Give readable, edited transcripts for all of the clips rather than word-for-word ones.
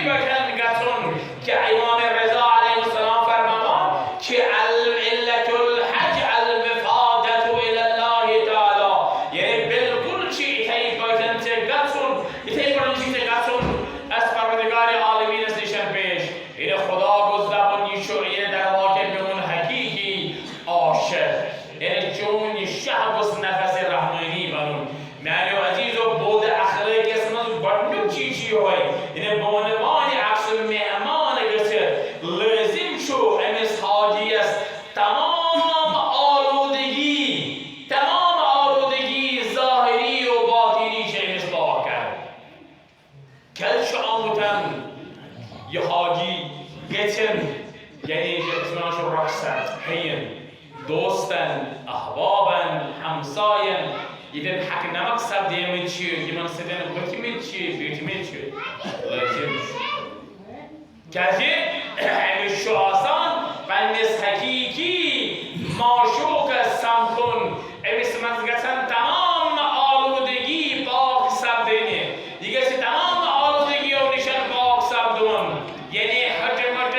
بکن گتون که امام رضا علیه السلام فرمان که علت الحج الوفادت الى الله تعالی، یعنی بالکل چی ایتای بکن چه گتون ایتای برن چی چه گتون از پروردگار عالمین است نشان پیش این خدا گزدبانی شو این در واقع میمون حقیقی عاشق یعنی چون شهبس نفس رحمانی بنون معنی عزیز و بود اخلاقی اسمز بڑنو چیزی ہوئی یعنی بونوانی عکس مهمان گسر لازم شو امس حاجی است تمام آلودگی ظاهری و باطنی چه امس با کرد کل شامتن یه حاجی گتن یعنی اسمش رخصت حین دوستن احبابن همساین یدن حق نمک سب دیمه چیه یمن سدن حکمه چیه بیتمه چیه لازم کسی همیش شو آسان بندس حقیقی معشوق سمکن امیس مزگتن تمام آلودگی باق سب دینه دیگه سی تمام آلودگی و نشان باق سب دون یعنی حکمت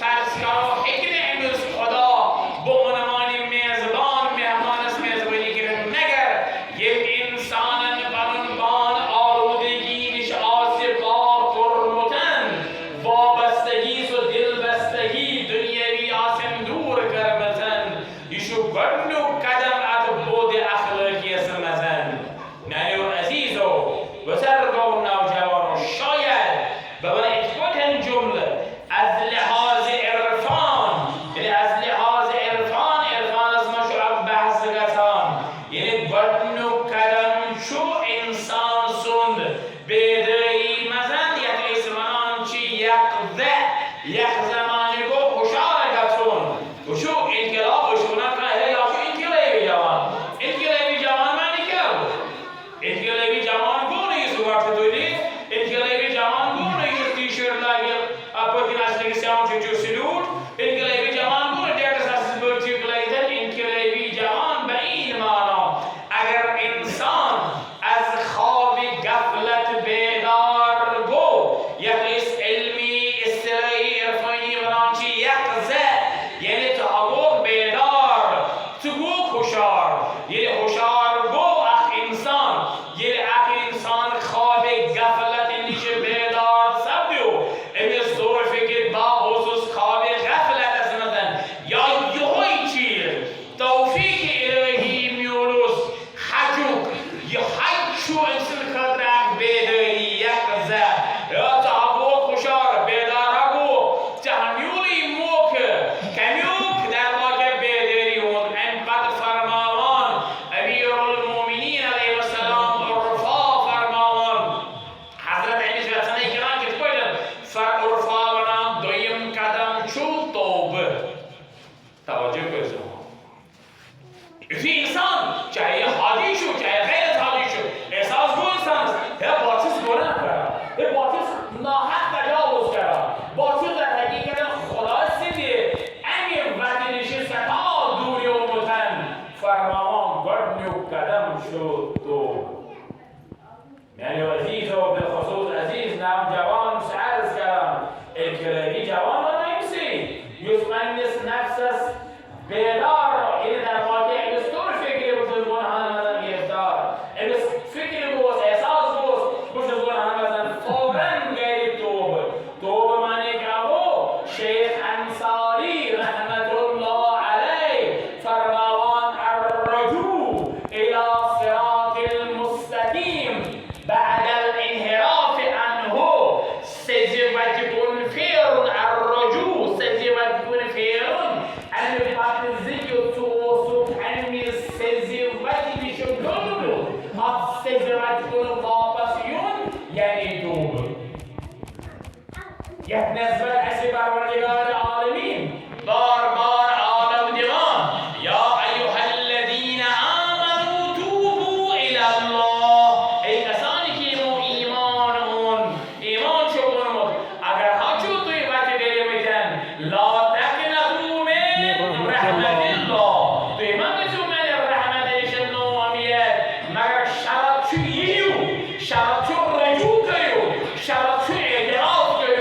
فرسکار و حکم امیس خدا بونمانی میزبان مهمان است میزبانی کرد مگر یک انسان بنبان آلودگی نش آسیب کرمتن وابستگی و دلبستگی دنیوی آسم دور کرمتن یشو برنو قدم ات بود اخلاقی اسمزن نایو عزیزو بزرگو نوجوانو شاید ببین اتفاقاً جمله از لحاظ عرفان یعنی از لحاظ عرفان از مشروع بحث گتان یعنی برنو کدم شو انسان سند بدهی مزن یک اسمان چی یک زمانی گو خوشحال گتون وشو انقلاب وشو نکنه یا شو انقلابی جوان معنی کرد انقلابی جوان گونه ایسو وقت دولی انقلابی جوان گونه ایس تیشر لاغی اپوکی نسلی سیام چو سلوٹ انقلابی جوان گونه دیگر ساسیز برچی کلایدن انقلابی جوان به این معنا اگر انسان از خواب غفلت بیدار گو یک علمی اصطلاحی عرفانی برانچی یقظه یعنی تحقق بیدار تو گو خوشار یعنی خوشار گو اخ انسان یعنی اخ انسان خواب غفلت نیشه بیدار سبیو امیز دور فکر با خصوص خواب غفلت از مدن یا یهوی چیر توفیق الهی میولوس حجوک یه حج شو انسان خدرک بیداری یقظه یا تحقق خوشار بیدار گو تحمیولی موک کمیوک در واقع بیداری هون انقدر فرماوان امیر المومنین علیه السلام عرفا فرماوان حضرت علی جلسانه کران که بایدن عرفا ونام دویم قدم چو توبه توجه کنید این انسان چاہے حادی شو چاہے غیر حادی شو احساس کو انسان ہے باطل گناہ کرا ہے باطل ناحق تجاوز کرا باطل در حقیقت خدا سیدی امی وقتی ستا دوری و متن فرماوان گرد قدم شو تو یعنی عزیز و بالخصوص عزیز نوجوان عرض کردم انقلابی جوان را نمیسی یوسفندس نفسس بیدار این در واقع امس طور فکری بزرگون همه گرفتار امس فکری بوز احساس بوز بزرگون همه فوراً غیر توبه معنی که او شیخ انصاری رحمت الله علیه فرماوان الرجوع الى صراط المستقیم بعد الانحراف عنه سجبتكن فير الرجوع سجبتكن فير أن باتزيك توصف أني سجبتي بشكل سجبتكن واپسيون يعني دوب یک نسبت اسی پروردگار العالمین بار عالم دیوان یا ایها الذین آمنوا توبوا الی الله ای کسانی که ایمان شو کنید اگر هاچو توی وقت دلی میتن لا تقنطوا من رحمت الله توی من من رحمتش نومیت مگر شرط چو رجوع کیو شرط چو اعتراف کیو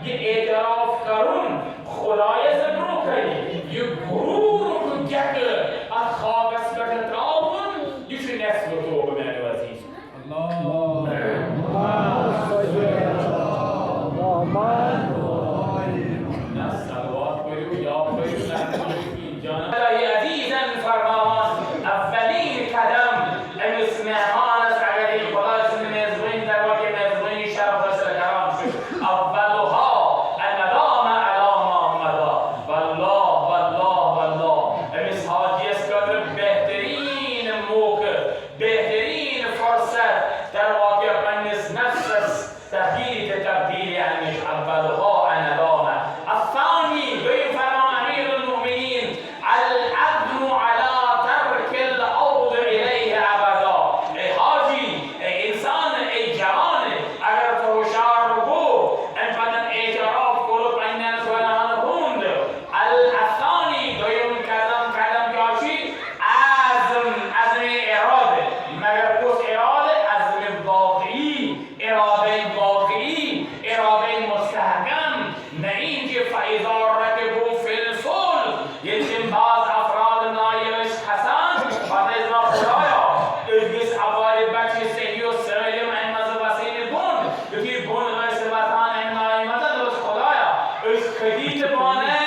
یه اعتراف کردن خدای زبرو کنی یه غرور رو که از خواب اسکت تاون یه نسل تو به من عزیز الهی عزیزاً فرماوان اولین قدم امس مهمان از علی خدا اسم مزرین در واقع مزرین شرف رسل کرام شد اولها الندام علی ما مضا والله امس حاجی اسکادر بهترین موقع بهترین فرصت در واقع پنیس نفس تبدیل عنش اولها الندام الثانی دویم فرمان امیر المؤمنین العزم على ترك العود إليه أبدا ای حاجی ای انسان ای جوان اگر تو هوشیار بو انفدن اعتراف کرد بین سوالان هوند الثانی دویم قدم کاشی عزم اراده مگر کس اراده عزم واقعی اراده مستحکم نه اینکه فاذا رکبوا فی الفلک یتیم باز افراد نایبش حسن بعد از ما خدایا ادریس عبای بچه صحیح و سلیم این مذبسین بون یکی بون غیس وطن این نایمت درست خدایا اس کدید بانه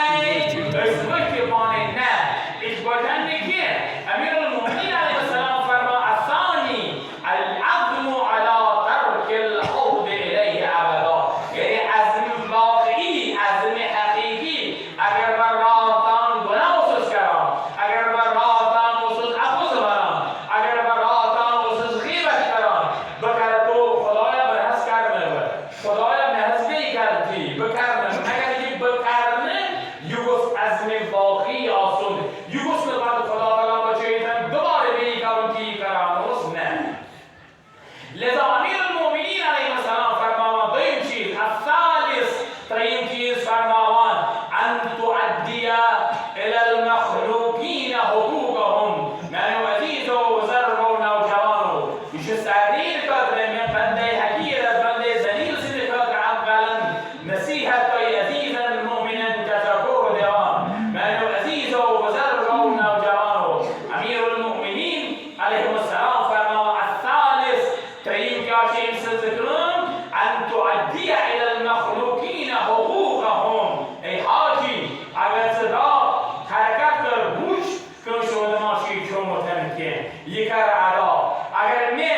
اس وقت بانه نه اس بودن نکیه امیر المؤمنین علیه السلام فرما الثانی العزم على ترک العود الیه ابدا یعنی عزم واقعی عزم حقیقی اگر بر راهتان گناه وسوس کردم اگر بر راهتان وسوس عبوس برم اگر بر راهتان وسوس غیبت کردم بکر تو خدایا برحس کرده خدایا محس کردی بکرنه اگر یکی بکرنه یوگوس عزم واقعی آسون یوگوس نبرد خدا تعالی با چیتن دوباره بینی کارون کی کرانوس نه لذا امیر المؤمنین علیه السلام فرماوان دویم چیز الثالث ترین چیز فرماوان ان تؤدی الى المخلوقین حقوقهم من عزیز و بزرگ و نوجوان ایش سعدین قدر من بنده حقیر از بنده زلیل سید قدر اولا نصیحت های عزیزا المؤمنین تذکر دیوان من عزیز و بزرگ و نوجوان امیر المؤمنین علیه السلام فرماوان الثالث ترین کاشیم سذکرون ان تؤدی الى المخلوقین حقوقهم ای حاجی اگر صدا حرکت کر گوش کن شده ماشی چون متنکه یکر علا اگر می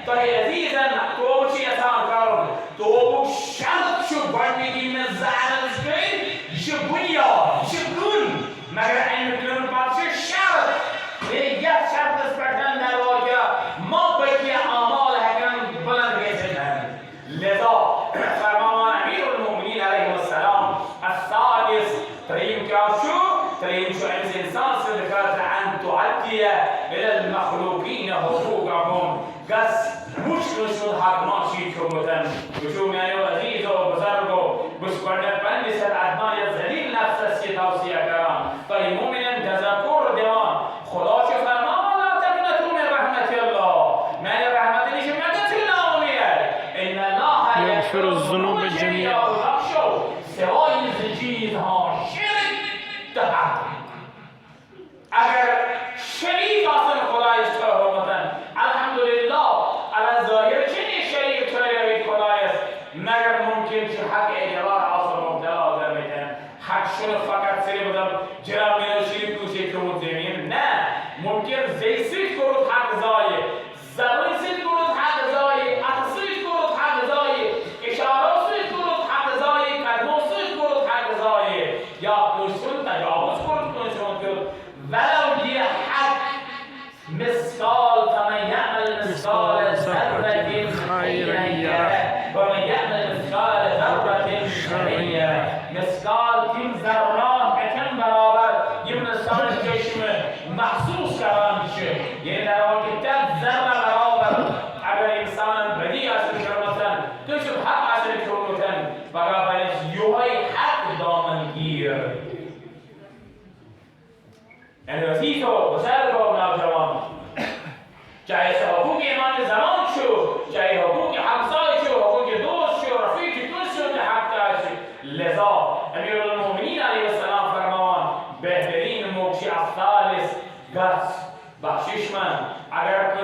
تو عزیزن تو بچی اصان کرن تو بک شرط شو بندگی من زعلش کن یشه بنیا یشه کن مگر این کن پاچه شرط یک شرط اسپردن در واقع ما بکی اعمال حکم بلند گیسن لذا فرمان امیر المؤمنین علیه السلام الثالث تریم شو انسان صدقات ان تعدی الى المخلوقین حقوقهم قص مشکل شد حکمان شید کمتن بشو میانی و عزیز و بزرگ و بشکرنه بندی سر ادنای زلیل نفس سی توصیه کرام تا مومنین تذکر دیوان خدا چه فرمان لا تقنطوا من رحمت الله من رحمت نیش مگه ناامیه ان الله یغفر الذنوب جمیعا سوای این چیزها شرک دهد اگر شریک آسان خدای است حرمتن الحمدلله على ظاهر چنین شریک توی خدای است مگر ممکن که حق اعتبار آسان مبتلا در میتن حق شده فقط سری بدم جرام میرو شریک توشه که مزمین نه ممکن زیسید کرد حق زای زبان سید کرد حق زای اتصید کرد حق زای اشاره سید کرد حق زای کلمه سید کرد حق زای یا پرسون تجاوز کرد ولو یه حق مثقال فمن یعمل مثقال ذرة خیرا یره و من یعمل مثقال ذرة شرا یره مثقال تیم ذرات کم برابر یه انسان چشم محسوس کردن میشه یعنی در واقع ده ذره برابر اگر انسان بدی اصل شرمتن تو شب حق اصل شرمتن برابرش یوهای حق دامنگیر یعنی عزیز و بزرگ و نوجوان چاہے حقوق ایمان زمان شو چاہے حقوق همسایه شو حقوق دوست شو رفیق دوست شو حق داشت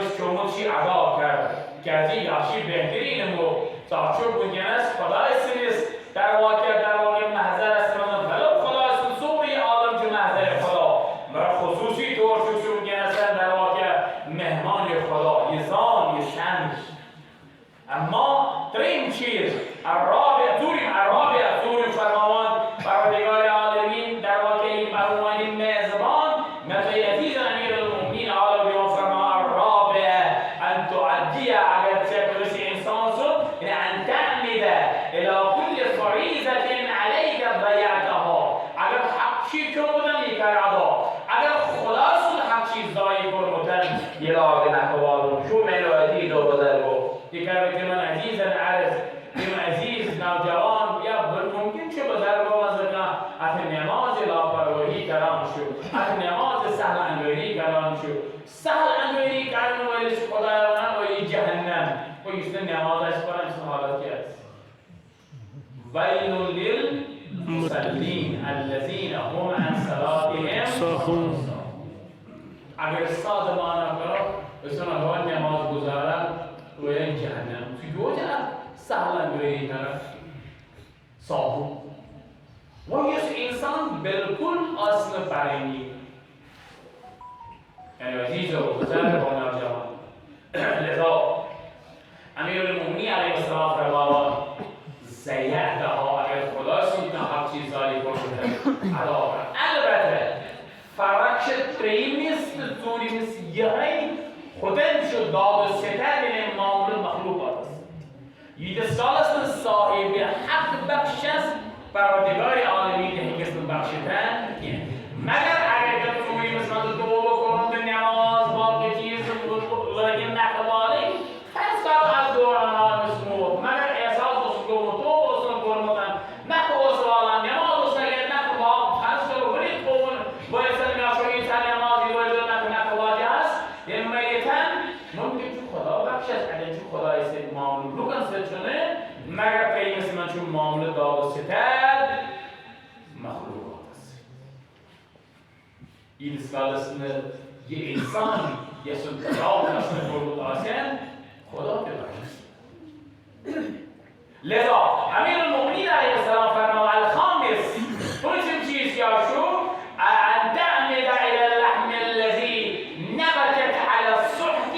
فرمایش چی ادا کرد که از این یاشی بهترین و ساچو بودنس خدای سنیست در واقع محضر است من ولو خدا است سوری عالم جو محضر خدا مرا خصوصی طور شو بودنس در واقع مهمان خدا یزان یشنش اما ترین چیز الرابع توری فرمان پروردگار عالمین در واقع این برمان میزبان مثل عزیز امیر المؤمنین عالی بیان فرمان الرابع ان تعدی اگر تکرس انسان شد یعنی ان تعمد الى كل فریضة علیک ضیعتها اگر حق چی که بودن یک ادا اگر خلاص حق چیز ضایع بودن یه لاغ نخوالون شو منو عزیز و بزرگو دیگر که من عزیز عرض من عزیز نوجوان یا ممکن چه بزرگ و مزرگا ات نماز لاپرواهی کران شو ات نماز سهل انگاری کران شو سهل انگاری کران ولیش خدایان و جهنم و ایست نمازش کنن چه حالت که است ویل للمصلین الذین هم عن صلاتهم ساهون. اگر صادمانه کرو بسیار هوا نماز گذارن و این جهنم توی دو جهت سهلا گویی طرف صاحب و یه انسان بالکل اصل فرینی یعنی عزیز و بزرگ و نوجوان لذا امیر المؤمنین علیه السلام فرمود زیعتها اگر خدا سنتنا حق چیزایی کنه علاوه البته فرقش تریمیست توریمیست یهی خودن شد داد و ستر بین معامل مخلوقات است یه سالست صاحب حق بخش است پروردگار عالمین که قسم بخشیدن مگر اگر که توی مثلا دو بکنم نماز باقی چیز لگن نکوالی فرض از دوران مسموع مگر احساس اسلوب تو اسلوب کرمودن نکو سوالا نماز اسلوب نکوا فرض کرو ولی تو باید سلمی انسان نمازی باید نکوالی هست یه میتن ممکن چون خدا بخش است اگر چون خدا است معامل لگن سچونه مگر که مثلا چون معامل داد و ستر مخلوقات است این سالسن یه انسان یه سلطان اصلا فرود آسن خدا که بخش لذا امیر المؤمنین علیه السلام فرمود الخامس پنجم چیز یا شو ان تعمد الى اللحم الذي نبتت على السحت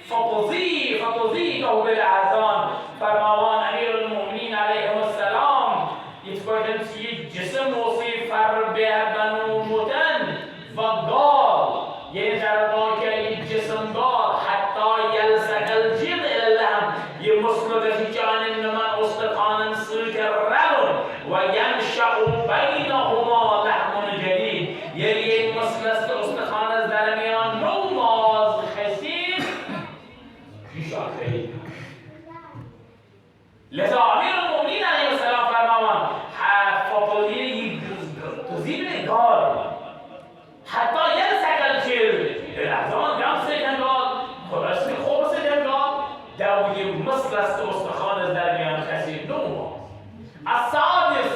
فتضيقه بالاذان فرمان امیر المؤمنین علیه السلام یتفادن چیه جسم وصیف به بنو متن و قال یه جربا که جسم قال حتی یلسق الجلد اللحم یه مسلوده جان من استخوان سلک رون و ینشأ بینهما لحم جدید یعنی یک مسلسل استخوان از درمیان نو ماز خسیر پیش آخری لذا امیر المؤمنین علیه السلام فرماوند فاطمه تزیل قال حتی یلسق الجلد الازمان گم سکن قال خلاص خوب سکن قال دوی مسلسل استخوان از درمیان خسیر نو ماز السادس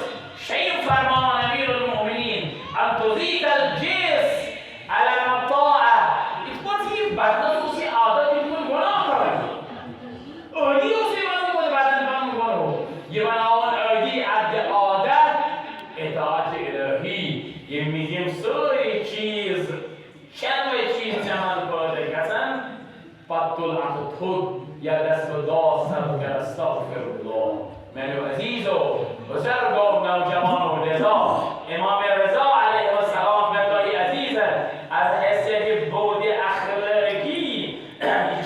شيء فرمان امیر المؤمنین ان تضيق الجس على الطاعه اتقوتي بدنسوسی عادت يكون گناه کرد اودی اسی من بود بدن من گناه یه من آن اودی عادت اطاعت الهی یه میگیم سوی چیز شنوی چیز جمال کرده کسن فتول خود یا دست و داستم که استغفر الله منو عزیز و بزرگ و نوجوان و لذا امام رضا علیه السلام بقای عزیز از حیثیت بود اخلاقی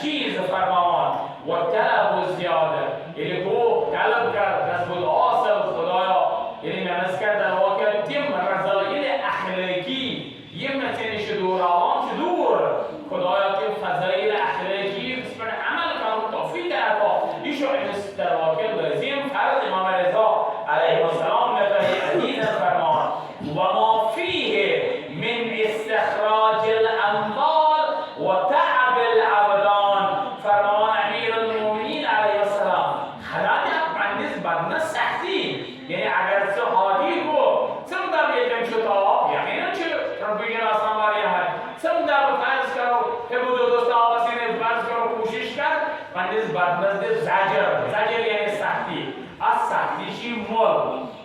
چیز فرمان و طلب و زیاده یعنی کو طلب کرد دست بود آسل خدایا یعنی نمز کرد در واقع تیم رضایل اخلاقی یه متنش دور آوان دور خدایا که فضایل اخلاقی بسم عمل کنم توفیق عطا ایشو این در واقع لازم فرض امام رضا علیه السلام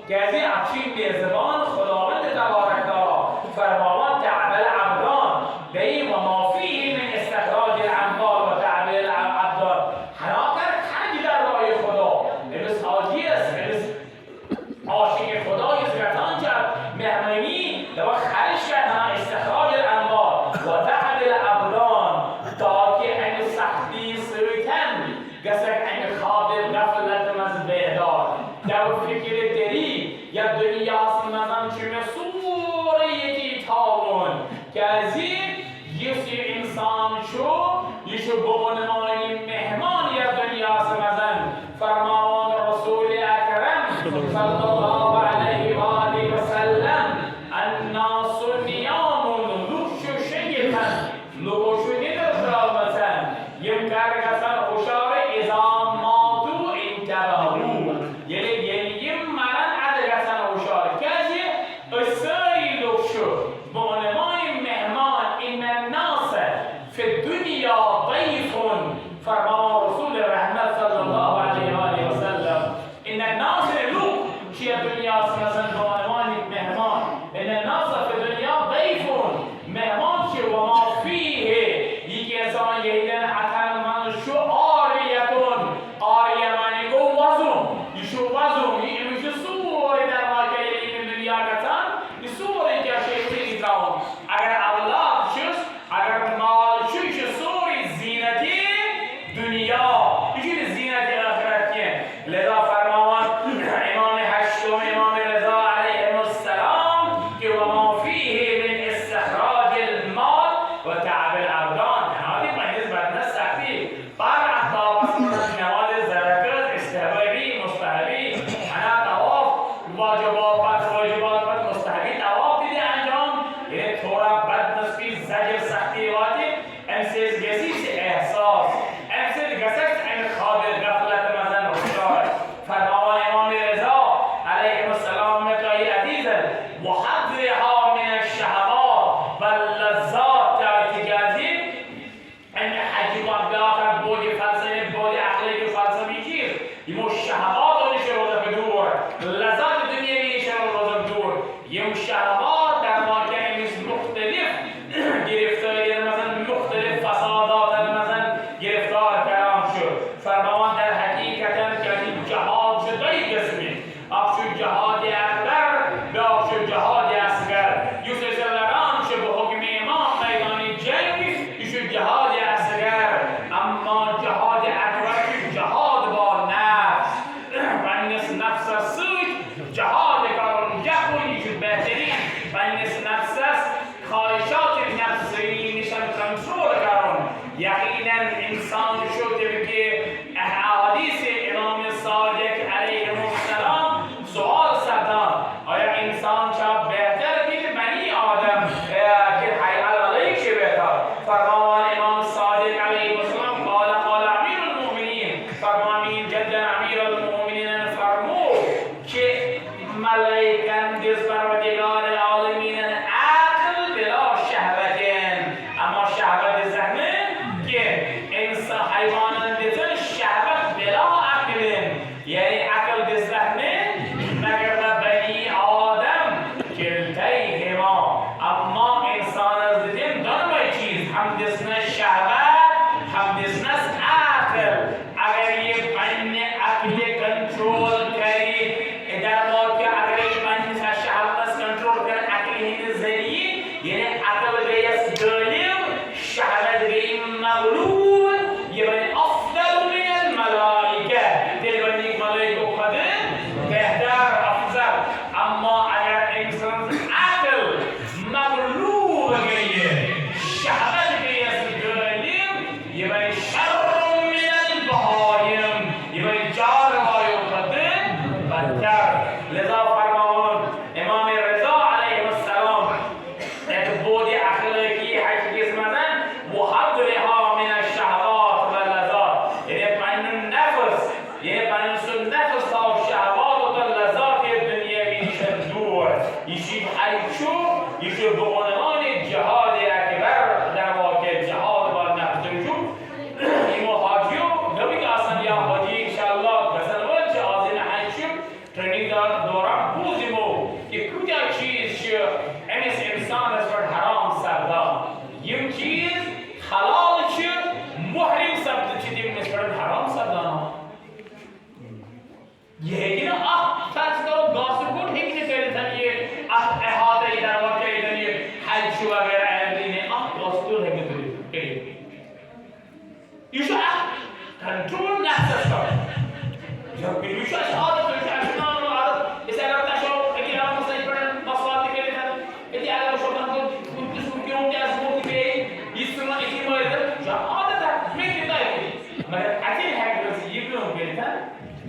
که از این افشین میزبان خداوند تبارک تعالی فرماوان تعب العبدان به و ما فیه من استخراج الاموال و تعب العبدان حناکر خرج در راه خدا امروز حاجی است امروز عاشق خدای زرتان کرد مهمنی و خرج کرد استخراج الاموال و تعب العبدان تا که این سختی سویتن گسک این خواب غفلت از بیدار در فکر دری یا دنیا سنزم چه مسور یکی تاون که از این یسی انسان شو یشو بونمایی مهمان یا دنیا سنزم فرمان رسول اکرم صلی الله علیه و آله و سلم الناس نیامون لوشو شیطن لوشو ندر فرامتن یم کرگسن خوشار ازام ماتو انتبهو یم مرن عدگسن خوشار کسی اصاری لوشو بونمای مهمان این الناس فی الدنیا ضیفون فرمان رسول رحمت صلی الله علیه و آله و سلم این الناس لوک چی دنیا سنسن بونمان مهمان این الناس فی الدنیا ضیفون مهمان چی و ما فیه یکی انسان یهیدن عطل من شو آریتون آریه منی گو وزم یشو وزم یشو سوری در واقع این دنیا کتن سوری که شیطی نیتراون اگر اولاد شوز اگر مال شوش سوری زینتی دنیا یکی زینتی آخرت که لذا فرماوان امام هشتم امام رضا علیه السلام که و ما فیه من استخراج المال و تعب الابدان هذه بالنسبه لنا سختی بعد احباب نماز زکات استحبابی مستحبی انا طواف واجبات مستحبی طواف دیدی انجام یه थोड़ा بدنسبی زجر سختی واتی امسیز گسیس احساس امسیز گسیس این خواب غفلت مزن هشدار فرمان امام رضا علیه السلام متای عزیزن و حضرها من الشهوات و اللذات ارتگازی این حجیبات بآخر بودی فلسفه بودی اخلاقی فلسفی چیز یمو شهوات اونش روزه بدور لذات دنیوی نیش روزه بدور یم شهوات در واقع مختلف گرفتاری مثلا مختلف فسادات مثلا گرفتار کلام شد فرمان در حقیقت که این جهاد شده قسمی افشو جهاد اکبر به افشو جهاد اصغر یوسف سلران شد به حکم امام میدان جنگ یشو جهاد اصغر اما جهاد اکبر جهاد با نفس بینس نفس سود جهاد کارون جهون یشو بهترین بینس نفس خواهشات نفسی نشان کنترل کارون یقینا انسان شده که احادیث امام صادق علیه السلام سوال سردان آیا انسان چه بهتر که بنی آدم که حیال علیه چه بهتر فرمان امام صادق علیه السلام قال امیر المؤمنین فرمان جد امیر المؤمنین فرمو که ملائکن دست پروردگار عالمین عقل بلا شهوتین اما شهوت ذهنه که انسان حیوانان دیدن شهوت بلا عقلین یعنی عقل ذهنه مگر بنی آدم کلتای هما اما انسان از دیدن دو چیز هم دسن شهوت هم دسن عقل اگر یک بین عقل کنترل کری در واقع اگر یک بین شهوت کنترل کردن عقل هند ذریعی یعنی عقل بیس دلیل شهوت بین مغلوب یه بین افضل من الملائکه دل بین یک ملائکه خده بهتر افضل اما اگر انسان عقل مغلوب گریه شهوت بیس دلیل یه بین شر من البهایم یه بین جار وایو خده بدتر لذا فرمان امام رضا علیه السلام یک بود اخلاقی حقیقی مزن و حضرها من الشهوات و لذات یعنی بین نفس یعنی بین سن نفس تا شهوات و لذات دنیوی دور یشی حیشو یشی به عنوان جهاد اکبر در واقع جهاد با نفس جو ایمو حاجیو نمی که اصلا یا حاجی انشاءالله بسنوال چه آزین حیشو ترینیگ دوران یه فرض کنم گاسکون هیچ نکردنیه احاطه در واقع دنیه حج و غیره عندینه گاسکون هیچ نکردنیه ایشو کنترل نفسش کرد ایشو از عادت و اشنان و عادت اذا لم تشعر اگه هم مسیبرن مصوات کردن اگه اگر شما کنترل کنید از موتی به ایستون ایتی مورد جا عادت میکنه دایی مگر اگه هرگز یکیون کردن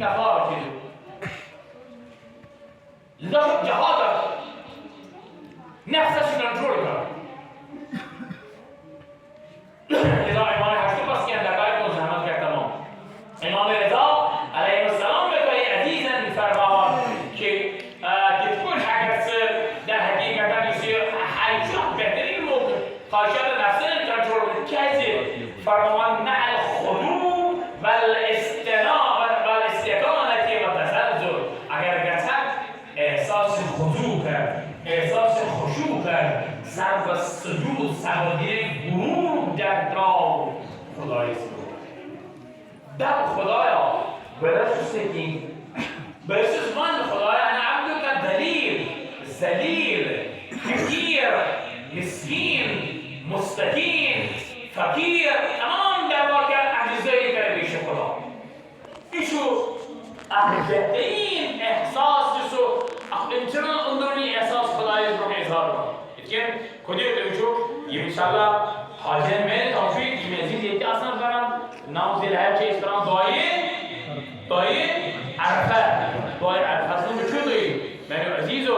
کفار کنید لذا جهاد نفسش کنترل کرد لذا امام هشتم بس که اندقای کن زحمت کرد تمام امام رضا علیه السلام به توی عزیزا میفرماد که تکون حقیقت در حقیقت نیستی حیشت بهترین موقع خواهشات نفسه کنترل کسی فرمان مع الخضوع و الاستقامت و تسلسل اگر گرسد احساس خضوع کرد احساس خشوع کرد سر و سجود سوادی غرور در را خدای سبود در خدایا برسوس سکین برسوس من خدایا انا عبدك دلیل ذلیل حقیر مسکین مستکین فقیر تمام در واقع عجزه‌ای کرده پیش خدا ایشو بهترین احساس رو انترنال اندرونی احساس خدای رو اظهار کنه اتکن کدیو توجو یه انشالله حاضر میں توفیق یہ مزید یہ اصلا برام نام زیر ہے کہ اس طرح دعائے عرفہ اصلا بچو دوئی میرے عزیزو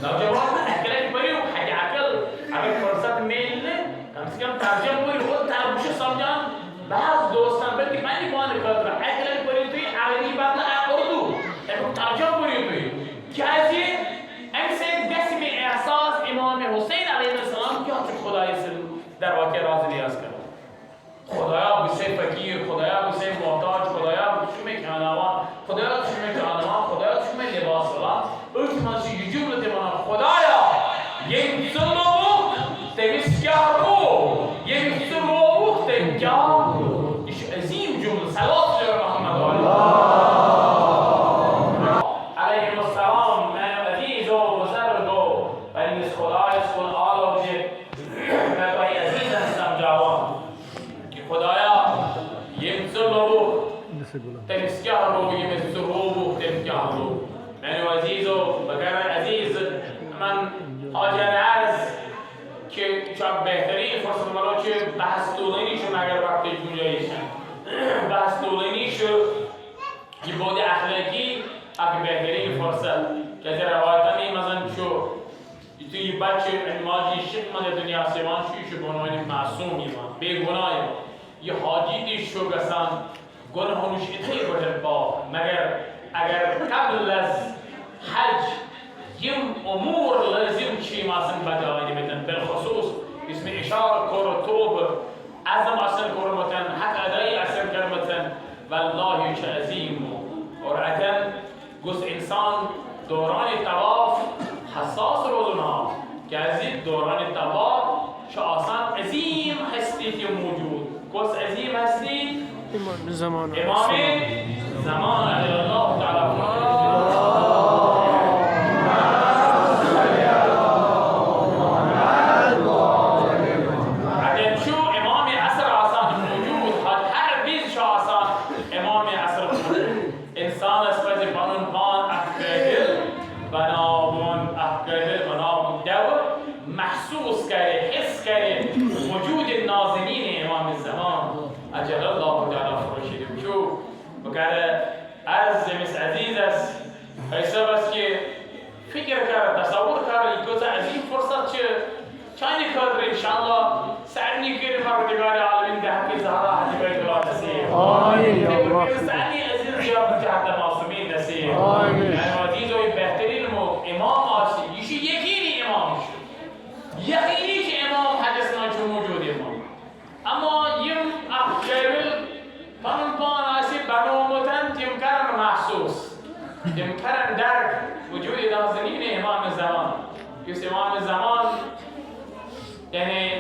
نوجوان اکلت بریو حاجی عقل اگر فرصت میل کم سے کم ترجمه بری خود تربوش سمجھان بعض دوستان بلکہ میں نہیں بوانے کرتا اکلت بری توی عربی بات اردو لیکن ترجمه بری توی کیازی امسے قسم احساس امام حسین علیه السلام کیا خدای در واقع راز نیاز کرد خدایا بسه فقیر خدایا بسه محتاج خدایا بسه کنوان خدایا بسه کنوان خدایا بسه لباس الله ultimately جمله من خدایا يمثله تمسكره يمثله تمكاره ايش عظيم جمله صلاه على محمد عليه السلام من عزيز وبزرگ ولی خدای اسکن آل و بای عزیز هستم جوان که خدایا يمثله تمسكره يمثله تمكاره من عزيز وكان عزيز من حاجه عرض که شاید بهترین فرصت مالا که بحث طولانیشون اگر وقتی جویایشن بحث طولانیشو که بود اخلاقی اگه بهترین فرصت که از روایتانی مثلا شو توی بچه انماجی شکل من دنیا سیمان شویشو بانوانی معصومی من بیگناهی من یه حاجی دیشو گسن گناهانوش اتهی بودن با مگر اگر قبل از حج یم امور لازم چی ماسن بدایی میتن بالخصوص اسم اشاره کور توب اعظم اصل کور متن حق ادای اصل کرمتن والله چه عظیم اور عدن گس انسان دوران طواف حساس روزنا که از دوران طواف چه آسان عظیم هستی که موجود گس عظیم هستی امام زمان علی الله تعالی محسوس کرده حس کرده وجود نازنین امام الزمان اجل الله تعالی فرشیده بچو بکره از مس عزیز است حساب است که فکر کرد تصور کرد یک عظیم فرصت چانی کرد انشاءالله سعنی کرد پروردگار عالمین ده حق زهرا حجیب ایدولات نصیب آمین سعنی عزیز یا بجهد معصومین نصیب آمین عزیز و بهترین امام آسی یشی یکینی امام شد یقینی که امام حدث ناچو موجود امام اما یم اخجل پنون پان آسی بنومتن تیمکرن محسوس تیمکرن درک وجود نازنین امام زمان کس امام زمان یعنی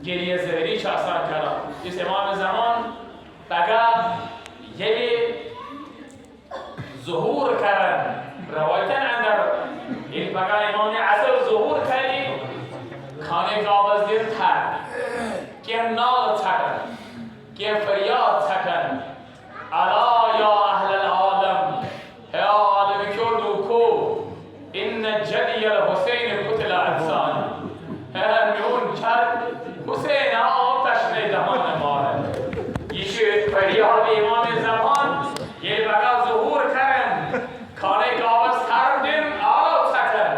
گریه زهری چه اثر کرد کس امام زمان بگه یه ظهور کردن روایتا اندر این بقای امام عصر ظهور کردی خانه قابض دیر تر که نال تکن که فریاد تکن الا یا اهل العالم یا عالم کردو کو این جدی الحسین قتل انسان میون چند حسین آتش دهان ماره یه فریاد امام زمان یه بقا ظهور کرن خانه قابض کردن آلا تکن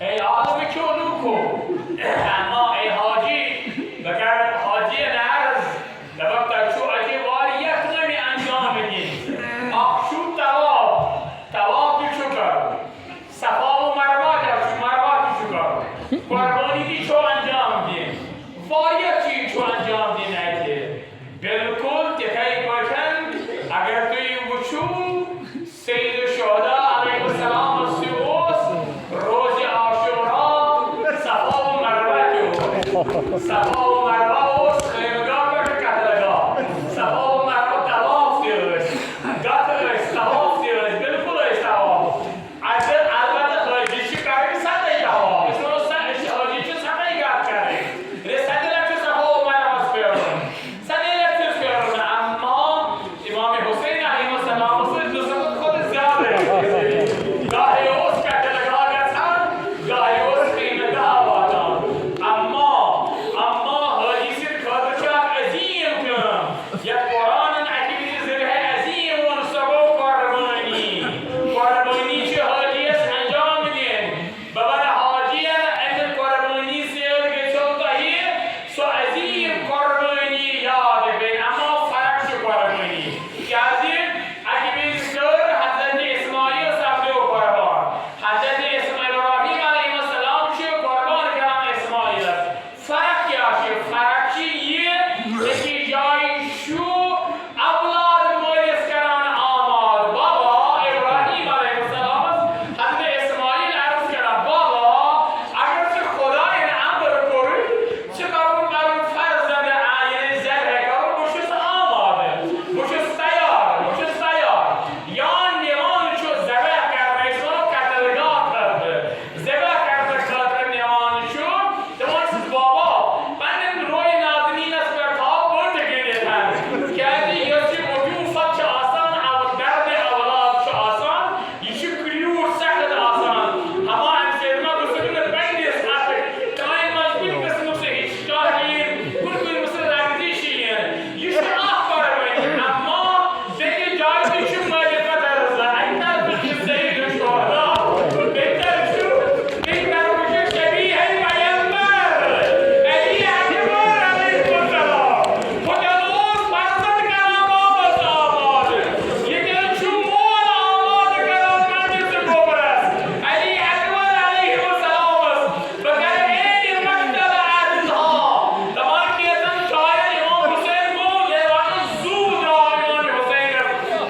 ای عالم کردو کو اما ای حاجی بگر حاجی نرز لبک شو اجی واری یک نمی انجام بگید آخشو تواف تو شکر صفا و مروه تو شکر قربانی دی چو انجام دین واری چی چو انجام دین ایده بلکل تکی بکن اگر توی وچو سید شهدا علیه السلام و سیوس روز عاشورا صفا و مروه تو صفا و مروه اوست خیمگاه بکن کتلگاه صفا و مروه تواف دیوش گاتلش تواف دیوش بلکل ایش تواف البته خواهی چی کاری سده تواف اسمو سده چی سده گات کاری سده لکه صفا و مروه سپیرون سده لکه سپیرون اما امام حسین علیه السلام خود زیاده گاهی اوست کتلگاه گتن گاهی اوست خیمگاه بادان اما حدیث کادرچاک عظیم کن یک قرآن عقیدی زبه عظیم و نصبو قربانی چه حاجی است انجام میدین ببر حاجی اگر قربانی سیر که چلتایی سو عظیم قربانی یاد بین اما فرق شو قربانی که عظیم عقیدی سر حضرت اسماعیل سبده و قربان حضرت ابراهیم علیه السلام شو قربان کردن اسماعیل است فرق کیا شو فرق چیه یکی جای شو اولاد مورس کردن آماد بابا ابراهیم علیه السلام است حضرت اسماعیل عرض کردن بابا اگر چه خدا این امر کری چه کارون برون فرزند یعنی زبه کارون بشست آماده بشست تیار یا نیمان چو زبه کرده اسمانو کتلگاه کرده زبه کرده خاطر نیمان چو دوان سیز بابا بندن روی نازنین است بر تا برد گریتن که از این یسی وجود چه آسان درد اولاد چه آسان یشی کلیور سخت آسان اما امسیرما گسدون بندی است اپر تمام مجبوری کسی نفسه هیچ جاهیر کنی مثل رگزیشیه یشی آه بینی اما دیگه جای دیشو مجبت ارزه ایتر بشه سید شهدا بهتر شو بهتر بشه شبیه پیامبر علی اکبر علیه السلام خدا نور فرزند کلام آمد آماد یکی چو مول آماد کلام مجلس گبر است علی اکبر علیه السلام است بگر این مقتل عزیزها تمام کیسان شاید امام حسین بود یه وقت زود را امام حسین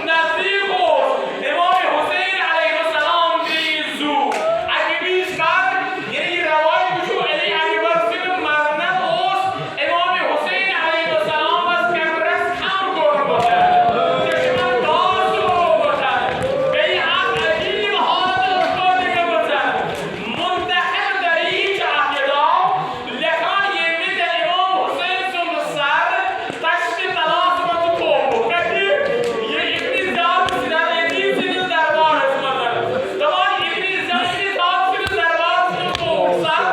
نزدیک بود امام حسین علیه السلام دید زود اگه بیش کرد یعنی روایت بشو علی اکبر سیم مرنم اوست امام حسین علیه السلام است که برس هم کن باشد چشمن داز رو باشد به این حق عجیب حالت افتادگی باشد منتخب در هیچ عقیده لکان یه مثل امام حسین سم سر تشت تلاس و تو توبو کتی یه ابن زیاد سیدن ادیب سیدن دربار اسمدن دوان ابن زیاد سیدن دربار سیدن توبو سر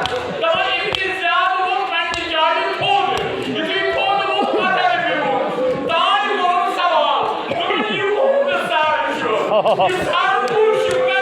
دوان ابن زیاد بود پنج جایی کود یکی کود بود قتل بیرون دانی برون سوال دوان یه کود سر شد یه سر بور شد